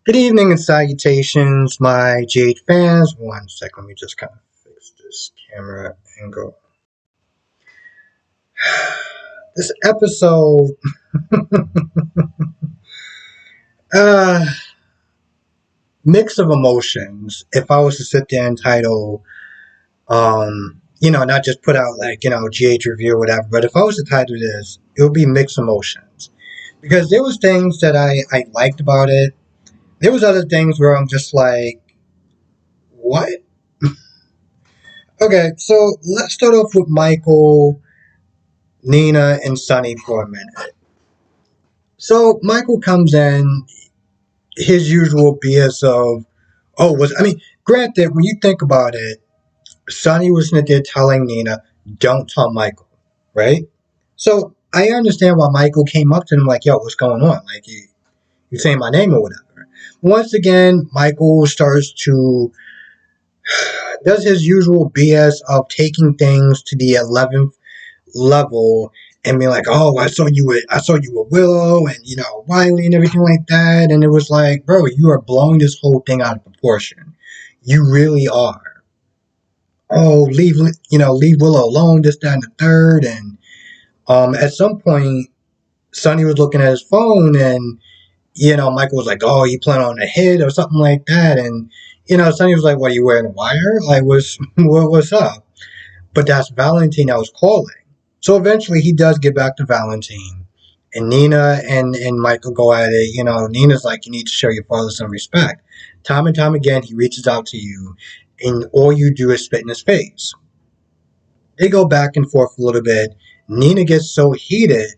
Good evening and salutations, my Jade fans. One sec, let me just kind of fix this camera angle. This episode, uh, mix of emotions. If I was to sit there and title, not just put out like, GH review or whatever, but if I was to title this, it would be mixed emotions. Because there was things that I liked about it. There was other things where I'm just like, what? Okay, so let's start off with Michael, Nina, and Sonny for a minute. So Michael comes in, his usual BS of, granted, when you think about it, Sonny was in there telling Nina, don't tell Michael, right? So I understand why Michael came up to him like, yo, what's going on? Like, you saying my name or whatever. Once again, Michael starts to, does his usual BS of taking things to the 11th level and be like, oh, I saw you with Willow and Wiley and everything like that, and it was like, bro, you are blowing this whole thing out of proportion. You really are. Oh, leave Willow alone, this, that, and the third, and at some point, Sonny was looking at his phone, and Michael was like, oh, you plan on a hit or something like that, and Sonny was like, what, are you wearing a wire? Like, what's up? But that's Valentine I was calling. So eventually he does get back to Valentine. And Nina and Michael go at it. Nina's like, you need to show your father some respect. Time and time again, he reaches out to you, and all you do is spit in his face. They go back and forth a little bit. Nina gets so heated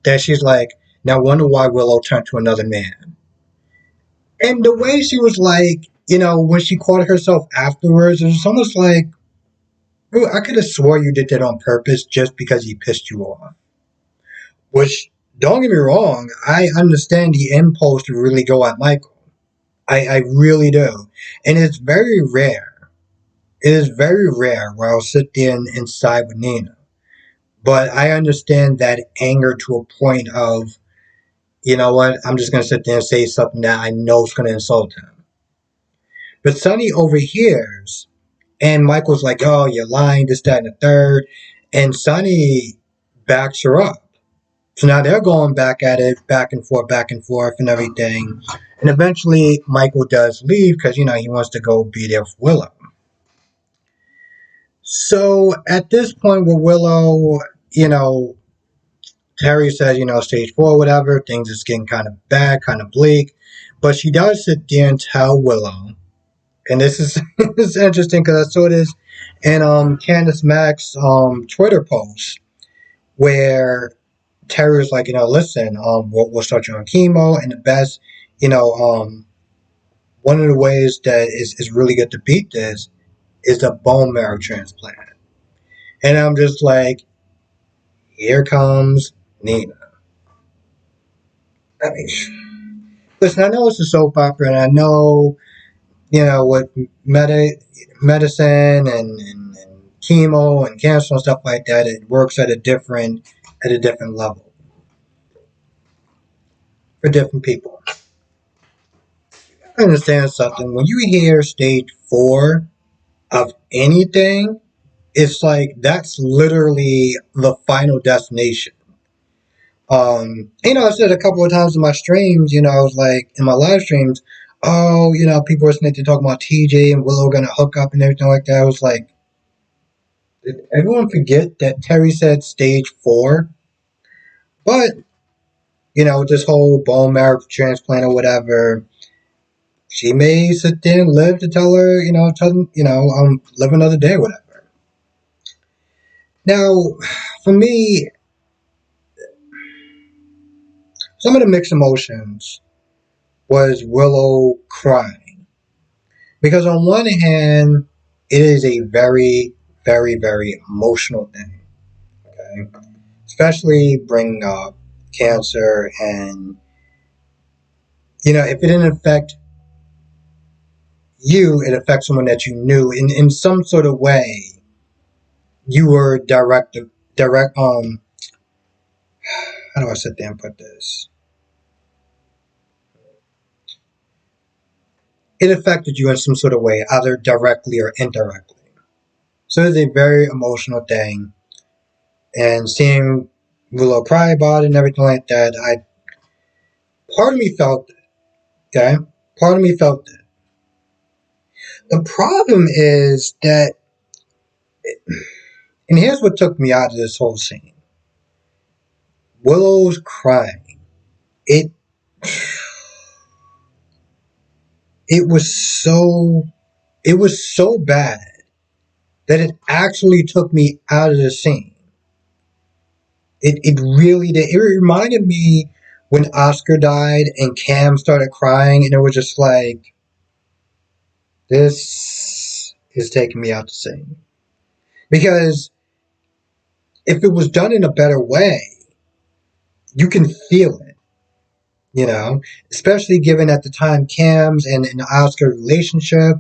that she's like, now wonder why Willow turned to another man. And the way she was like, when she caught herself afterwards, it was almost like, bro, I could have swore you did that on purpose just because he pissed you off. Which, don't get me wrong, I understand the impulse to really go at Michael. I really do. And it's very rare. It is very rare where I'll sit there and side with Nina. But I understand that anger to a point of, you know what, I'm just going to sit there and say something that I know is going to insult him. But Sonny overhears, and Michael's like, oh, you're lying, this, that, and the third. And Sonny backs her up. So now they're going back at it, back and forth, and everything. And eventually, Michael does leave because, he wants to go be there for Willow. So at this point with Willow, you know, Terry says, stage four, whatever, things is getting kind of bad, kind of bleak. But she does sit there and tell Willow, and this is this is interesting because I saw this in Candace Mack's Twitter post where Terry's like, listen, we'll start you on chemo, and the best, you know, um, one of the ways that is really good to beat this is a bone marrow transplant. And I'm just like, here comes Nina. I mean, listen, I know it's a soap opera, and I know, with medicine and chemo and cancer and stuff like that, it works at a different level for different people. I understand something. When you hear stage four of anything, it's like that's literally the final destination. I said a couple of times in my streams, I was like in my live streams, oh, people were sitting there talking about TJ and Willow gonna hook up and everything like that. I was like, did everyone forget that Terry said stage four? But, this whole bone marrow transplant or whatever, she may sit there and live to tell her, live another day, whatever. Now, for me, some of the mixed emotions was Willow crying. Because on one hand, it is a very, very, very emotional thing. Okay? Especially bringing up cancer and, if it didn't affect you, it affects someone that you knew in some sort of way. You were direct, how do I sit there and put this? it affected you in some sort of way, either directly or indirectly. So it's a very emotional thing. And seeing Willow cry about it and everything like that, part of me felt it, okay? Part of me felt it. The problem is that, and here's what took me out of this whole scene. Willow's crying. It it was so it was so bad that it actually took me out of the scene. It really did. It reminded me when Oscar died and Cam started crying, and it was just like, this is taking me out the scene. Because if it was done in a better way, you can feel it, you know, especially given at the time Cam's and Oscar relationship,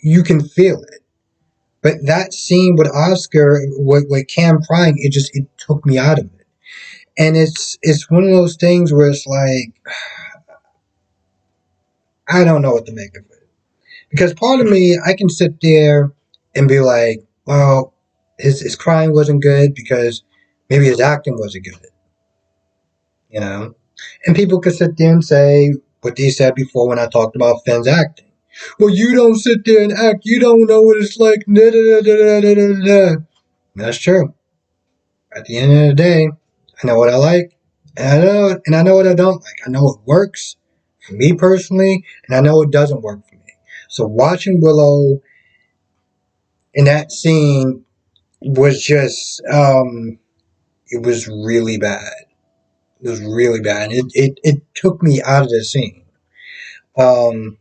you can feel it. But that scene with Oscar, with Cam crying, it took me out of it. And it's one of those things where it's like, I don't know what to make of it. Because part of me, I can sit there and be like, well, his crying wasn't good because maybe his acting wasn't good, you know? And people could sit there and say what they said before when I talked about Finn's acting. Well, you don't sit there and act. You don't know what it's like. Da, da, da, da, da, da. That's true. At the end of the day, I know what I like, and I know what I don't like. I know what works for me personally, and I know what doesn't work for me. So watching Willow in that scene was just, it was really bad. It was really bad. It took me out of the scene. Um,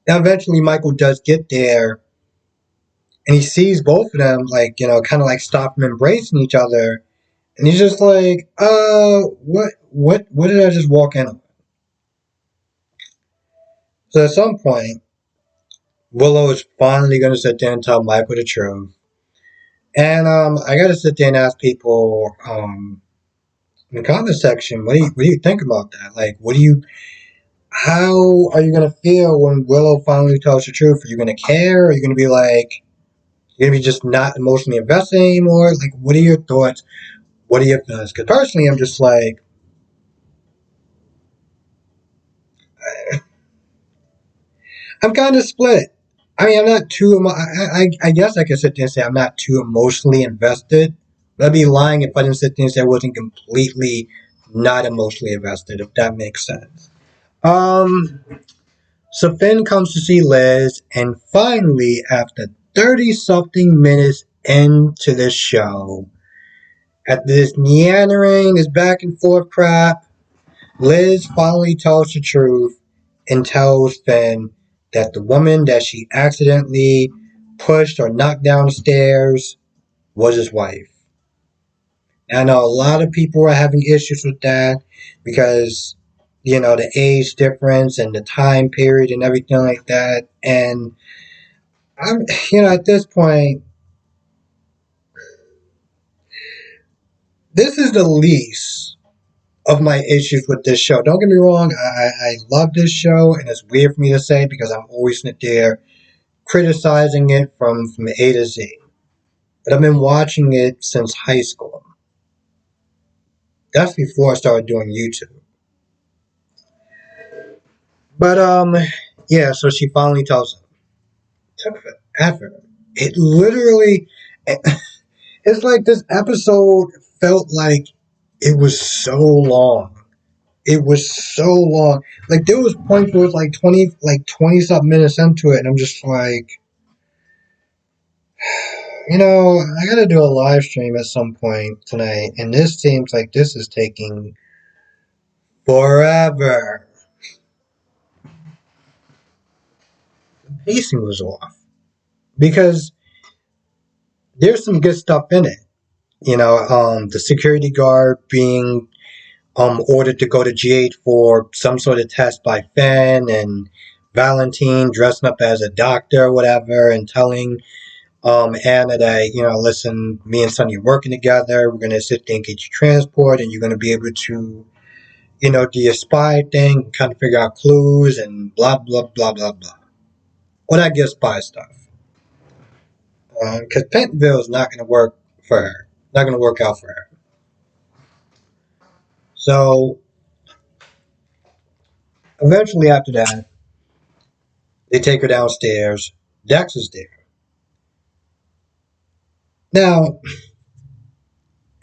Now eventually Michael does get there, and he sees both of them, like, you know, kind of like stop from embracing each other, and he's just like, what did I just walk in on? So at some point, Willow is finally going to sit there and tell Michael the truth. And I got to sit there and ask people in the comment section, what do you think about that? Like, how are you going to feel when Willow finally tells the truth? Are you going to care? Are you going to be like, you're going to be just not emotionally invested anymore? Like, what are your thoughts? What are your feelings? Because personally, I'm just like, I'm kind of split. I mean, I'm not too. I guess I could sit there and say I'm not too emotionally invested. But I'd be lying if I didn't sit there and say I wasn't completely not emotionally invested. If that makes sense. Um. So Finn comes to see Liz, and finally, after 30 something minutes into the show, after this meandering, this back and forth crap, Liz finally tells the truth and tells Finn that the woman that she accidentally pushed or knocked down the stairs was his wife. And I know a lot of people are having issues with that because, you know, the age difference and the time period and everything like that. And I'm, you know, at this point, this is the least of my issues with this show. Don't get me wrong, I love this show, and it's weird for me to say because I'm always there criticizing it from A to Z. But I've been watching it since high school. That's before I started doing YouTube. But yeah. So she finally tells him. It took forever. It literally, it's like this episode felt like it was so long. It was so long. Like there was points where it was like 20 something minutes into it, and I'm just like, you know, I gotta do a live stream at some point tonight, and this seems like this is taking forever. The pacing was off because there's some good stuff in it. You know, the security guard being ordered to go to GH for some sort of test by Finn, and Valentine dressing up as a doctor or whatever and telling Anna that, you know, listen, me and Sonny are working together. We're going to sit there and get you transport, and you're going to be able to, do your spy thing, kind of figure out clues and blah blah blah blah blah. All that good spy stuff. Because Pentonville is not going to work for her. Not going to work out for her. So eventually, after that, they take her downstairs. Dex is there. Now,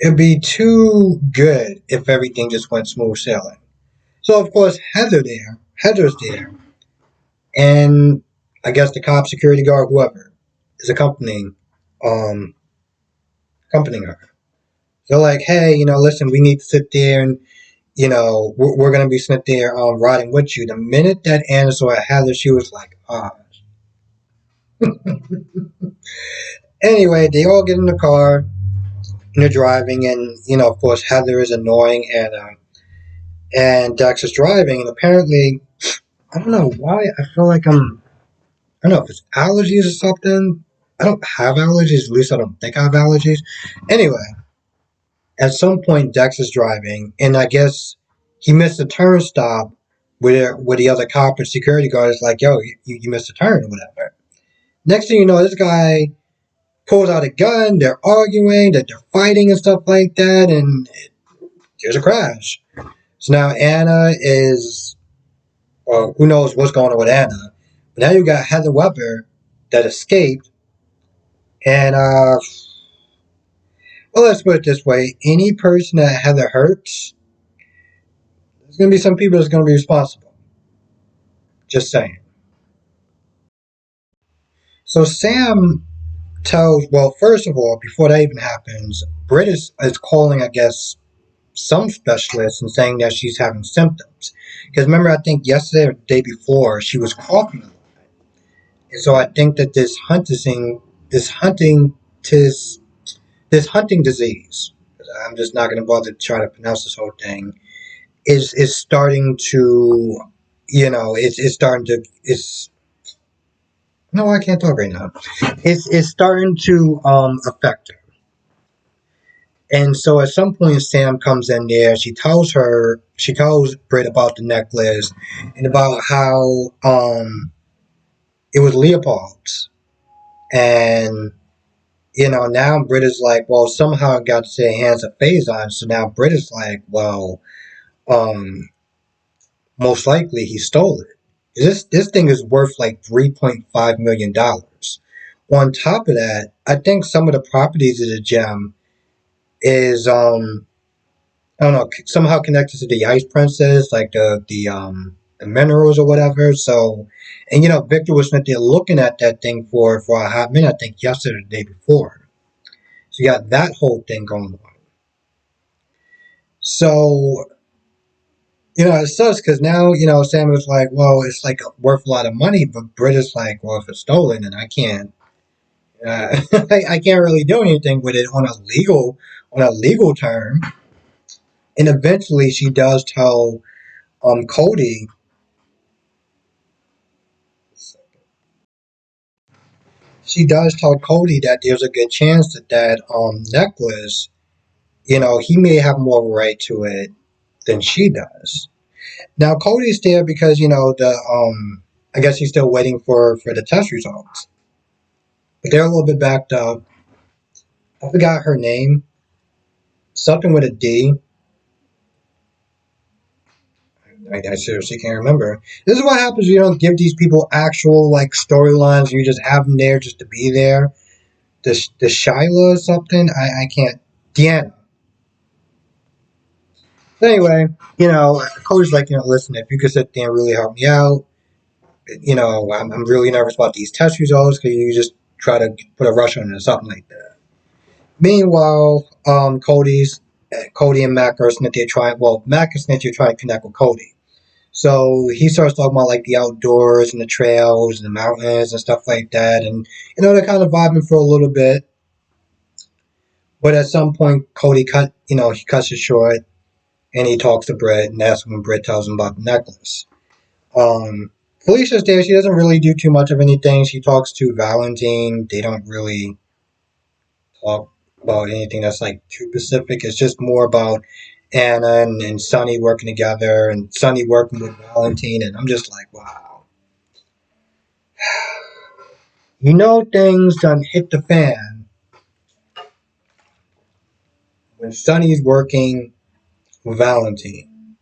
it'd be too good if everything just went smooth sailing. So of course, Heather's there, and I guess the cop, security guard, whoever is um, accompanying her. They're like, hey, listen, we need to sit there and, we're going to be sitting there riding with you. The minute that Anna saw Heather, she was like, ah. Anyway, they all get in the car and they're driving, and, of course, Heather is annoying and Dex is driving, and apparently, I don't know why, I feel like I don't know if it's allergies or something. I don't have allergies, at least I don't think I have allergies. Anyway, at some point, Dex is driving, and I guess he missed a turn stop where the other cop and security guard is like, yo, you missed a turn or whatever. Next thing you know, this guy pulls out a gun, they're arguing, that they're fighting and stuff like that, and there's a crash. So now Anna is, well, who knows what's going on with Anna. But now you got Heather Weber that escaped, and, well, let's put it this way. Any person that Heather hurts, there's going to be some people that's going to be responsible. Just saying. So Sam tells, well, first of all, before that even happens, Britt is calling, I guess, some specialist and saying that she's having symptoms. Because remember, I think yesterday or the day before, she was coughing a little bit. And so I think that this hunting disease, I'm just not going to bother to try to pronounce this whole thing, is starting to, it's starting to, it's, no, I can't talk right now. It's starting to affect her. And so at some point, Sam comes in there. She tells Britt about the necklace and about how it was Leopold's. And, now Britt is like, well, somehow it got to the hands of Faison. So now Britt is like, well, um, most likely he stole it. This thing is worth like $3.5 million. On top of that, I think some of the properties of the gem is I don't know, somehow connected to the Ice Princess, like the minerals or whatever. So, and Victor was sitting there looking at that thing for a hot minute. I think yesterday, or the day before. So you got that whole thing going on. So it sucks because now Sam was like, well, it's like worth a lot of money, but Britt is like, well, if it's stolen, then I can't. I can't really do anything with it on a legal term. And eventually, Cody. She does tell Cody that there's a good chance that necklace, he may have more of a right to it than she does. Now Cody's there because I guess he's still waiting for the test results. But they're a little bit backed up. I forgot her name. Something with a D. I seriously can't remember. This is what happens when you don't give these people actual like storylines. You just have them there just to be there. The Shyla or something. I can't. Deanna. So anyway, Cody's like, listen, if you could sit there and really help me out, I'm really nervous about these test results because you just try to put a rush on it or something like that. Meanwhile, Cody and Mac are sitting there trying. Well, Mac is sitting there trying to connect with Cody. So he starts talking about like the outdoors and the trails and the mountains and stuff like that, and they're kind of vibing for a little bit. But at some point, he cuts it short, and he talks to Britt, and that's when Britt tells him about the necklace. Felicia's there. She doesn't really do too much of anything. She talks to Valentine. They don't really talk about anything that's like too specific. It's just more about Anna and Sonny working together, and Sonny working with Valentine, and I'm just like, wow. You know things done hit the fan when Sonny's working with Valentine.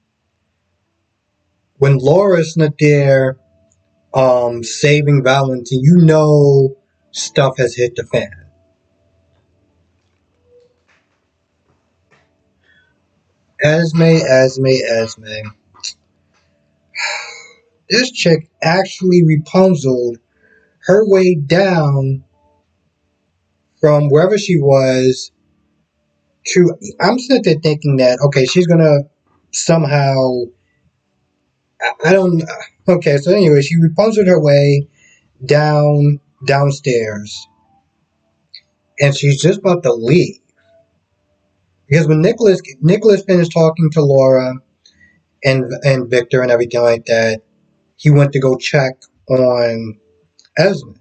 When Laura's not there, saving Valentine, you know stuff has hit the fan. Esme. This chick actually Rapunzeled her way down from wherever she was to. I'm sitting there thinking that, okay, she's gonna somehow. I don't. Okay, so anyway, she Rapunzeled her way downstairs, and she's just about to leave because when Nicholas finished talking to Laura and Victor and everything like that, he went to go check on Esme.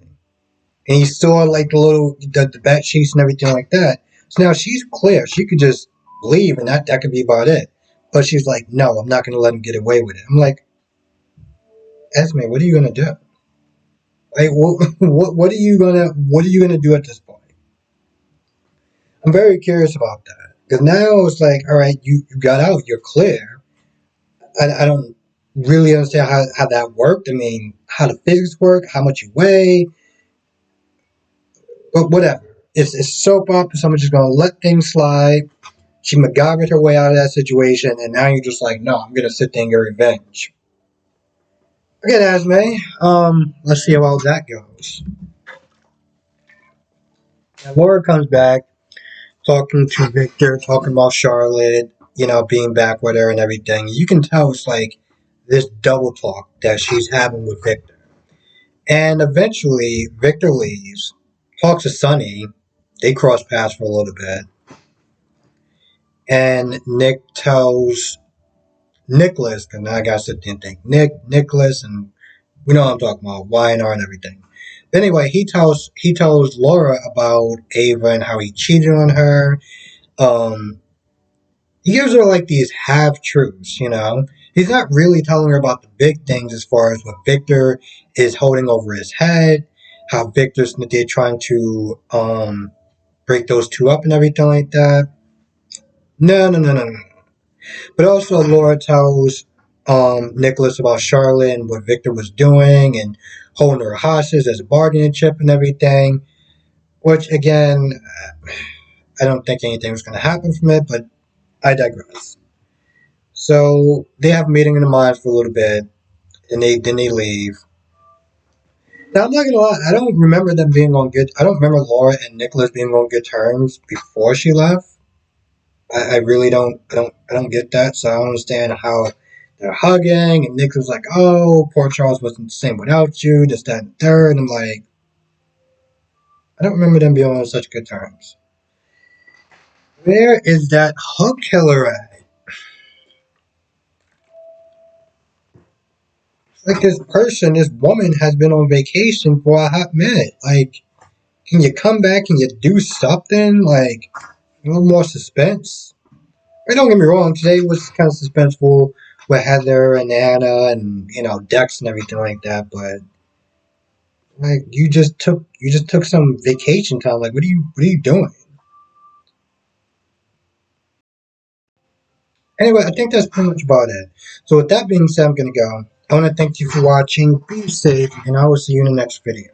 And he saw like the bed sheets and everything like that. So now she's clear. She could just leave and that could be about it. But she's like, no, I'm not gonna let him get away with it. I'm like, Esme, what are you gonna do? Like, what are you gonna do at this point? I'm very curious about that because now it's like, all right, you got out, you're clear. I don't really understand how that worked. I mean, how the physics work, how much you weigh, but whatever. It's soap opera. Someone's just gonna let things slide. She MacGyvered her way out of that situation, and now you're just like, no, I'm gonna sit there and get revenge. Okay, Esme. Let's see how that goes. And Laura comes back, talking to Victor, talking about Charlotte, being back with her and everything. You can tell it's like this double talk that she's having with Victor. And eventually, Victor leaves, talks to Sonny. They cross paths for a little bit. And Nick tells Nicholas, and I got to sit there and think, Nicholas, and we know what I'm talking about, YNR and everything. But anyway, he tells Laura about Ava and how he cheated on her. Um, he gives her like these half truths. He's not really telling her about the big things as far as what Victor is holding over his head, how Victor's they're trying to break those two up and everything like that. No. But also, Laura tells Nicholas about Charlotte and what Victor was doing and holding her hostage as a bargaining chip and everything. Which, again, I don't think anything was going to happen from it, but I digress. So they have a meeting in the mines for a little bit, and then they leave. Now I'm not gonna lie, I don't remember them being on good. I don't remember Laura and Nicholas being on good terms before she left. I really don't. I don't get that. So I don't understand how they're hugging, and Nick was like, "Oh, poor Charles wasn't the same without you." This, that, and third. And I'm like, I don't remember them being on such good terms. Where is that hook killer at? Like this woman has been on vacation for a hot minute. Like, can you come back and you do something? Like, a little more suspense. But don't get me wrong, today was kind of suspenseful with Heather and Anna and Dex and everything like that. But like you just took some vacation time. Like what are you doing? Anyway, I think that's pretty much about it. So with that being said, I'm gonna go. I want to thank you for watching. Be safe, and I will see you in the next video.